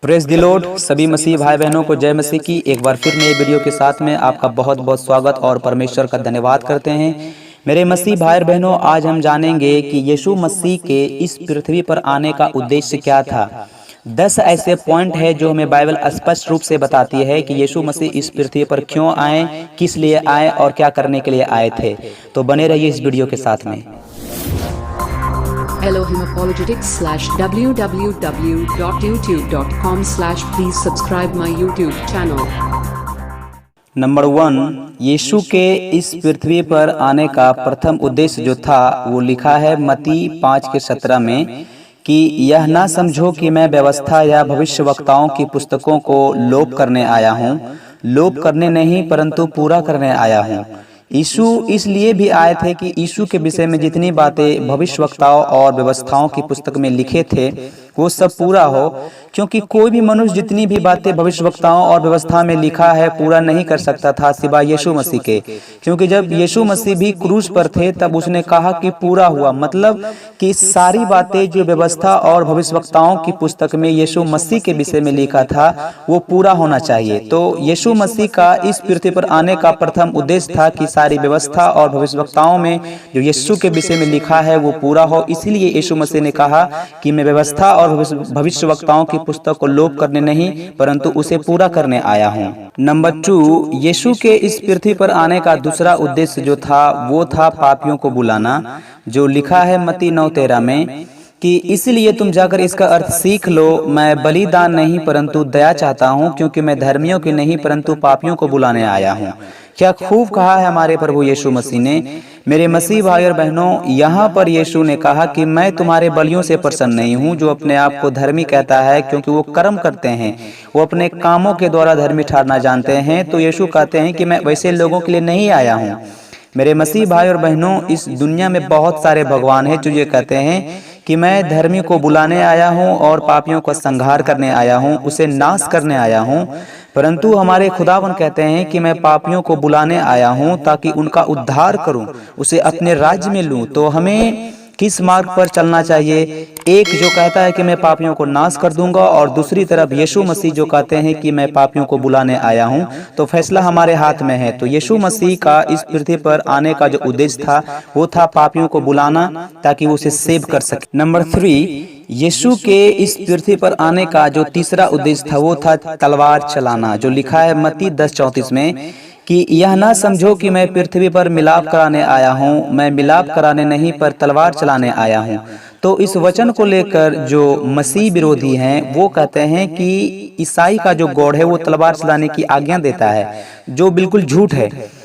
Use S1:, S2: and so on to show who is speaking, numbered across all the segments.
S1: Press the Lord. सभी मसीह भाई बहनों को जय मसीह की। एक बार फिर नए वीडियो के साथ में आपका बहुत बहुत स्वागत और परमेश्वर का धन्यवाद करते हैं। मेरे मसीह भाई बहनों, आज हम जानेंगे कि यीशु मसीह के इस पृथ्वी पर आने का उद्देश्य क्या था। 10 ऐसे पॉइंट है जो हमें बाइबल स्पष्ट रूप से बताती है कि यीशु मसीह इस पृथ्वी पर क्यों आए, किस लिए आए और क्या करने के लिए आए थे। तो बने रहिए इस वीडियो के साथ में।
S2: Elohim Apologetics www.youtube.com/ please subscribe my YouTube channel.
S1: Number 1, यीशु के इस पृथ्वी पर आने का प्रथम उद्देश्य जो था वो लिखा है मत्ती 5:17 में कि यह ना समझो कि मैं व्यवस्था या भविष्यवक्ताओं की पुस्तकों को लोप करने आया हूँ। लोप करने नहीं परंतु पूरा करने आया हूँ। यीशु इसलिए भी आए थे कि यीशु के विषय में जितनी बातें भविष्यवक्ताओं और व्यवस्थाओं की पुस्तक में लिखे थे वो सब पूरा हो, क्योंकि कोई भी मनुष्य जितनी भी बातें भविष्यवक्ताओं और व्यवस्था में लिखा है पूरा नहीं कर सकता था सिवाय यीशु मसीह के। क्योंकि जब यीशु मसीह भी क्रूस पर थे तब उसने कहा कि पूरा हुआ, मतलब कि सारी बातें जो व्यवस्था और भविष्यवक्ताओं की पुस्तक में यीशु मसीह के विषय में लिखा था वो पूरा होना चाहिए। तो यीशु मसीह का इस पृथ्वी पर आने का प्रथम उद्देश्य था कि सारी व्यवस्था और भविष्यवक्ताओं में जो यीशु के विषय में लिखा है वो पूरा हो। इसीलिए यीशु मसीह ने कहा कि मैं व्यवस्था और भविष्यवक्ताओं की पुस्तक को लोप करने नहीं परंतु उसे पूरा करने आया हूँ। नंबर 2, यीशु के इस पृथ्वी पर आने का दूसरा उद्देश्य जो था वो था पापियों को बुलाना, जो लिखा है मत्ती 9:13 में कि इसलिए तुम जाकर इसका अर्थ सीख लो, मैं बलिदान नहीं परंतु दया चाहता हूँ, क्योंकि मैं धर्मियों की नहीं परंतु पापियों को बुलाने आया हूँ। क्या खूब कहा है हमारे प्रभु यीशु मसीह ने। मेरे मसीह भाई और बहनों, यहाँ पर यीशु ने कहा कि मैं तुम्हारे बलियों से प्रसन्न नहीं हूँ। जो अपने आप को धर्मी कहता है क्योंकि वो कर्म करते हैं, वो अपने कामों के द्वारा धर्मी ठहरना जानते हैं, तो यीशु कहते हैं कि मैं वैसे लोगों के लिए नहीं आया हूँ। मेरे मसीह भाई और बहनों, इस दुनिया में बहुत सारे भगवान हैं जो ये कहते हैं कि मैं धर्मी को बुलाने आया हूँ और पापियों को संहार करने आया हूँ, उसे नाश करने आया हूँ। परंतु हमारे खुदावन कहते हैं कि मैं पापियों को बुलाने आया हूँ ताकि उनका उद्धार करूँ, उसे अपने राज्य में लूँ। तो हमें किस मार्ग पर चलना चाहिए? एक जो कहता है कि मैं पापियों को नाश कर दूंगा और दूसरी तरफ यीशु मसीह जो कहते हैं कि मैं पापियों को बुलाने आया हूं। तो फैसला हमारे हाथ में है। तो यीशु मसीह का इस पृथ्वी पर आने का जो उद्देश्य था वो था पापियों को बुलाना ताकि वो उसे सेव कर सके। नंबर 3, यीशु के इस पृथ्वी पर आने का जो तीसरा उद्देश्य था वो था तलवार चलाना, जो लिखा है मत्ती 10:34 में कि यह ना समझो कि मैं पृथ्वी पर मिलाप कराने आया हूँ, मैं मिलाप कराने नहीं पर तलवार चलाने आया हूँ। तो इस वचन को लेकर जो मसीह विरोधी हैं वो कहते हैं कि ईसाई का जो गॉड है वो तलवार चलाने की आज्ञा देता है, जो बिल्कुल झूठ है।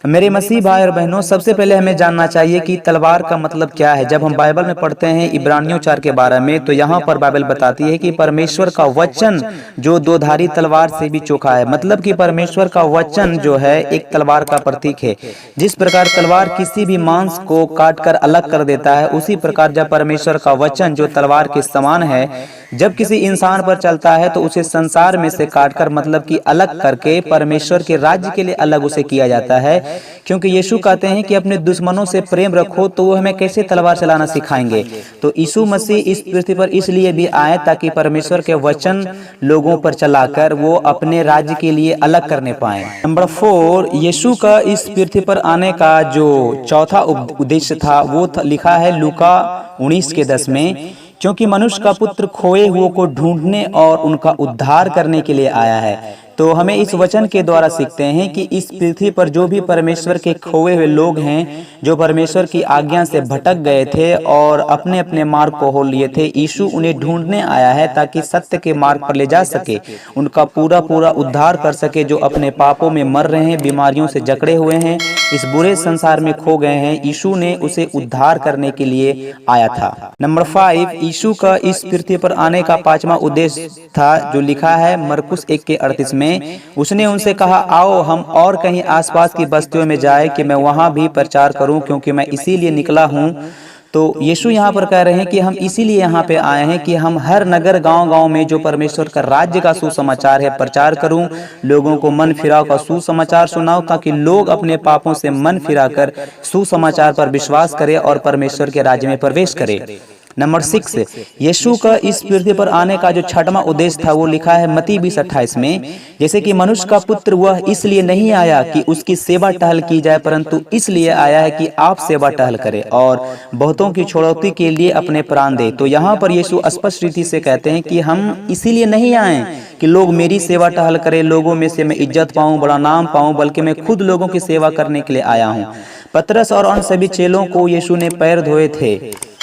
S1: मेरे मसीह भाई और बहनों, सबसे पहले हमें जानना चाहिए कि तलवार का मतलब क्या है। जब हम बाइबल में पढ़ते हैं इब्रानियों 4 के 12 में, तो यहाँ पर बाइबल बताती है कि परमेश्वर का वचन जो दोधारी तलवार से भी चोखा है। मतलब कि परमेश्वर का वचन जो है एक तलवार का प्रतीक है। जिस प्रकार तलवार किसी भी मांस को काट कर अलग कर देता है, उसी प्रकार जब परमेश्वर का वचन जो तलवार के समान है जब किसी इंसान पर चलता है तो उसे संसार में से काटकर मतलब कि अलग करके परमेश्वर के राज्य के लिए अलग उसे किया जाता है। क्योंकि यीशु कहते हैं कि अपने दुश्मनों से प्रेम रखो, तो वो हमें कैसे तलवार चलाना सिखाएंगे। तो यीशु मसीह इस पृथ्वी पर इसलिए भी आए ताकि परमेश्वर के वचन लोगों पर चलाकर वो अपने राज्य के लिए अलग करने पाए। नंबर 4, यीशु का इस पृथ्वी पर आने का जो चौथा उद्देश्य था वो लिखा है लूका 19:10 में, क्योंकि मनुष्य का पुत्र खोए हुओं को ढूंढने और उनका उद्धार करने के लिए आया है। तो हमें इस वचन के द्वारा सीखते हैं कि इस पृथ्वी पर जो भी परमेश्वर के खोए हुए लोग हैं, जो परमेश्वर की आज्ञा से भटक गए थे और अपने अपने मार्ग को हो लिए थे, यीशु उन्हें ढूंढने आया है ताकि सत्य के मार्ग पर ले जा सके, उनका पूरा पूरा उद्धार कर सके। जो अपने पापों में मर रहे हैं, बीमारियों से जकड़े हुए हैं, इस बुरे संसार में खो गए हैं, यीशु ने उसे उद्धार करने के लिए आया था। नंबर 5, यीशु का इस पृथ्वी पर आने का 5वां उद्देश्य था जो लिखा है मरकुस 1:38 में। उसने उनसे कहा, आओ हम और कहीं आसपास की बस्तियों में जाए कि मैं वहां भी प्रचार करूं, क्योंकि मैं इसीलिए निकला हूं। तो यीशु यहाँ पर कह रहे हैं कि हम इसीलिए यहाँ पे आए हैं कि हम हर नगर गांव-गांव में जो परमेश्वर का राज्य का सुसमाचार है प्रचार करूं, लोगों को मन फिराव का सुसमाचार सुनाओ, ताकि लोग अपने पापों से मन फिराकर सुसमाचार पर विश्वास करें और परमेश्वर के राज्य में प्रवेश करें। नंबर 6, यीशु का इस पृथ्वी पर आने का जो छठवां उद्देश्य था वो लिखा है मत्ती 20:28 में, जैसे कि मनुष्य का पुत्र वह इसलिए नहीं आया कि उसकी सेवा टहल की जाए, परंतु इसलिए आया है कि आप सेवा टहल करें और बहुतों की छुड़ौती के लिए अपने प्राण दे। तो यहाँ पर यीशु स्पष्ट रीति से कहते हैं कि हम इसीलिए नहीं आए कि लोग मेरी सेवा टहल करें, लोगों में से मैं इज्जत पाऊं, बड़ा नाम पाऊं, बल्कि मैं खुद लोगों की सेवा करने के लिए आया हूं। पतरस और अन्य सभी चेलों को यीशु ने पैर धोए थे।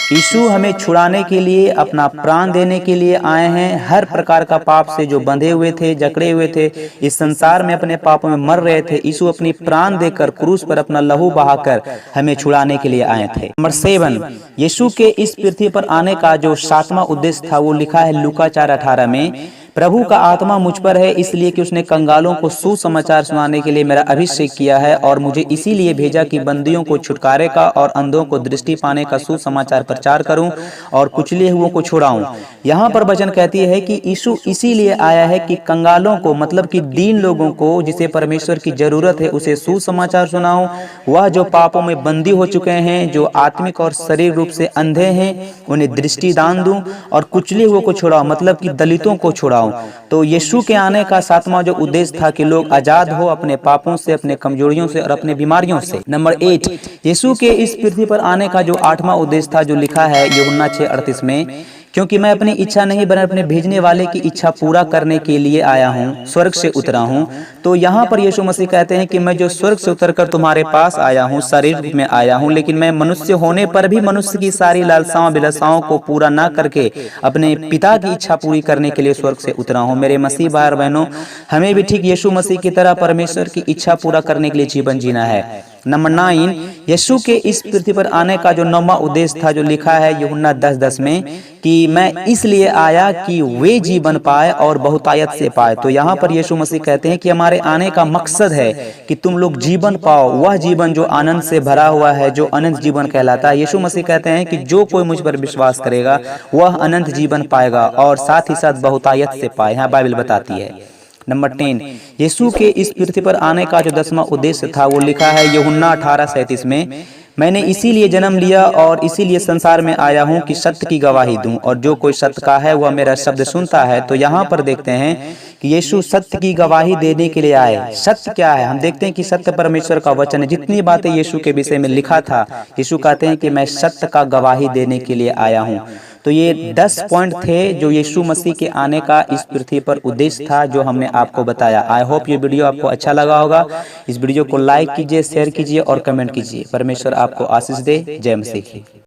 S1: यीशु हमें छुड़ाने के लिए, अपना प्राण देने के लिए आए हैं। हर प्रकार का पाप से जो बंधे हुए थे, जकड़े हुए थे, इस संसार में अपने पापों में मर रहे थे, यीशु अपनी प्राण देकर क्रूस पर अपना लहू बहाकर हमें छुड़ाने के लिए आए थे। नंबर 7, यीशु के इस पृथ्वी पर आने का जो 7वां उद्देश्य था वो लिखा है लूका 4:18 में, प्रभु का आत्मा मुझ पर है इसलिए कि उसने कंगालों को सुसमाचार सुनाने के लिए मेरा अभिषेक किया है और मुझे इसीलिए भेजा कि बंदियों को छुटकारे का और अंधों को दृष्टि पाने का सुसमाचार प्रचार करूं और कुचले हुओं को छुड़ाऊं। यहाँ पर वचन कहती है कि यीशु इसीलिए आया है कि कंगालों को, मतलब कि दीन लोगों को, जिसे परमेश्वर की जरूरत है, उसे सुसमाचार सुनाऊं। वह जो पापों में बंदी हो चुके हैं, जो आत्मिक और शरीर रूप से अंधे हैं, उन्हें दृष्टि दान दूं और कुचले हुओं को छुड़ाऊं, मतलब कि दलितों को छुड़ाऊं। तो यीशु के आने का 7वां जो उद्देश्य था कि लोग आजाद हो अपने पापों से, अपने कमजोरियों से और अपने बीमारियों से। नंबर 8, यीशु के इस पृथ्वी पर आने का जो 8वां उद्देश्य था जो लिखा है यूहन्ना 6:38 में, क्योंकि मैं अपनी इच्छा नहीं बल्कि अपने भेजने वाले की इच्छा पूरा करने के लिए आया हूँ, स्वर्ग से उतरा हूँ। तो यहाँ पर यीशु मसीह कहते हैं कि मैं जो स्वर्ग से उतरकर तुम्हारे पास आया हूँ, शरीर में आया हूँ, लेकिन मैं मनुष्य होने पर भी मनुष्य की सारी लालसाओं विलासाओं को पूरा ना करके अपने पिता की इच्छा पूरी करने के लिए स्वर्ग से उतरा हूँ। मेरे मसीह भाई बहनों, हमें भी ठीक यीशु मसीह की तरह परमेश्वर की इच्छा पूरा करने के लिए जीवन जीना है। नंबर 9, यीशु के इस पृथ्वी पर आने का जो 9वां उद्देश्य था जो लिखा है यूहन्ना 10:10 में, कि मैं इसलिए आया कि वे जीवन पाए और बहुतायत से पाए। तो यहाँ पर यीशु मसीह कहते हैं कि हमारे आने का मकसद है कि तुम लोग जीवन पाओ, वह जीवन जो आनंद से भरा हुआ है, जो अनंत जीवन कहलाता है। यीशु मसीह कहते हैं कि जो कोई मुझ पर विश्वास करेगा वह अनंत जीवन पाएगा और साथ ही साथ बहुतायत से पाए, यहाँ बाइबल बताती है। नंबर 10, यीशु के इस पृथ्वी पर आने का जो 10वां उद्देश्य था वो लिखा है यूहन्ना 18:37 में, मैंने इसीलिए जन्म लिया और इसीलिए संसार में आया हूँ कि सत्य की गवाही दूं, और जो कोई सत्य का है वह मेरा शब्द सुनता है। तो यहाँ पर देखते हैं कि यीशु सत्य की गवाही देने के लिए आए। सत्य क्या है? हम देखते हैं कि सत्य परमेश्वर का वचन है। जितनी बातें यीशु के विषय में लिखा था, यीशु कहते हैं कि मैं सत्य का गवाही देने के लिए आया हूँ। तो ये 10 पॉइंट थे जो यीशु मसीह के आने का इस पृथ्वी पर उद्देश्य था, जो हमने आपको बताया। आई होप ये वीडियो आपको अच्छा लगा होगा। इस वीडियो को लाइक कीजिए, शेयर कीजिए और कमेंट कीजिए। परमेश्वर आपको आशीष दे। जय मसीह।